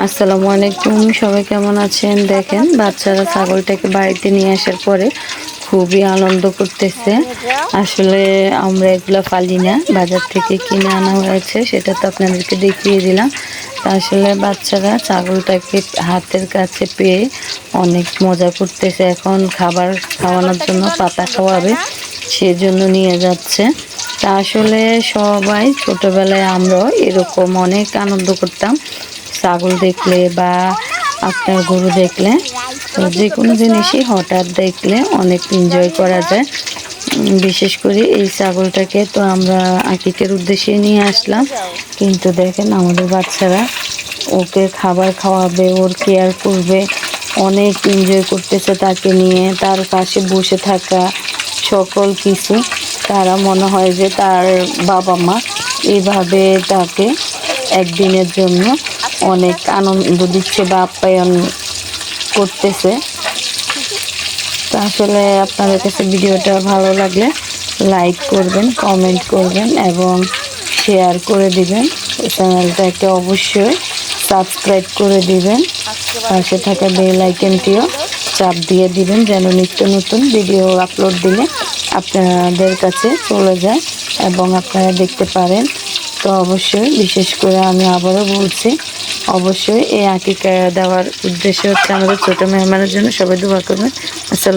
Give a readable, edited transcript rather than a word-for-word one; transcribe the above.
আসসালামু আলাইকুম, সবাই কেমন আছেন? দেখেন বাচ্চারা ছাগলটাকে বাড়িতে নিয়ে আসার পরে খুবই আনন্দ করতেছে। আসলে আমরা এগুলো পালি না, বাজার থেকে কিনে আনা হয়েছে, সেটা তো আপনাদেরকে দেখিয়ে দিলাম। তা আসলে বাচ্চারা ছাগলটাকে হাতের কাছে পেয়ে অনেক মজা করতেছে। এখন খাবার খাওয়ানোর জন্য পাতা খাওয়াবে, সেজন্য নিয়ে যাচ্ছে। তা আসলে সবাই ছোটবেলায় আমরাও এরকম অনেক আনন্দ করতাম ছাগল দেখলে বা আপনার গরু দেখলে। তো যে কোনো জিনিসই হঠাৎ দেখলে অনেক এনজয় করা যায়। বিশেষ করে এই ছাগলটাকে তো আমরা আকিকের উদ্দেশ্যে নিয়ে আসলাম, কিন্তু দেখেন আমাদের বাচ্চারা ওকে খাবার খাওয়াবে, ওর কেয়ার করবে, অনেক এনজয় করতেছে তাকে নিয়ে। তার পাশে বসে থাকা সকল কিছু, তারা মনে হয় যে তার বাবা মা। এইভাবে তাকে একদিনের জন্য অনেক আনন্দ দিচ্ছে বা আপ্যায়ন করতেছে। তো আসলে আপনাদের কাছে ভিডিওটা ভালো লাগলে লাইক করবেন, কমেন্ট করবেন এবং শেয়ার করে দিবেন। চ্যানেলটাকে অবশ্যই সাবস্ক্রাইব করে দিবেন। পাশে থাকা বেল আইকনটিও চাপ দিয়ে দিবেন, যেন নিত্য নতুন ভিডিও আপলোড দিলে আপনাদের কাছে চলে যায় এবং আপনারা দেখতে পারেন। তো অবশ্যই, বিশেষ করে আমি আবারও বলছি, অবশ্যই এই আকিকা দেওয়ার উদ্দেশ্য হচ্ছে আমাদের ছোট মেহমানের জন্য সবাই দোয়া করবেন। আসসালাম।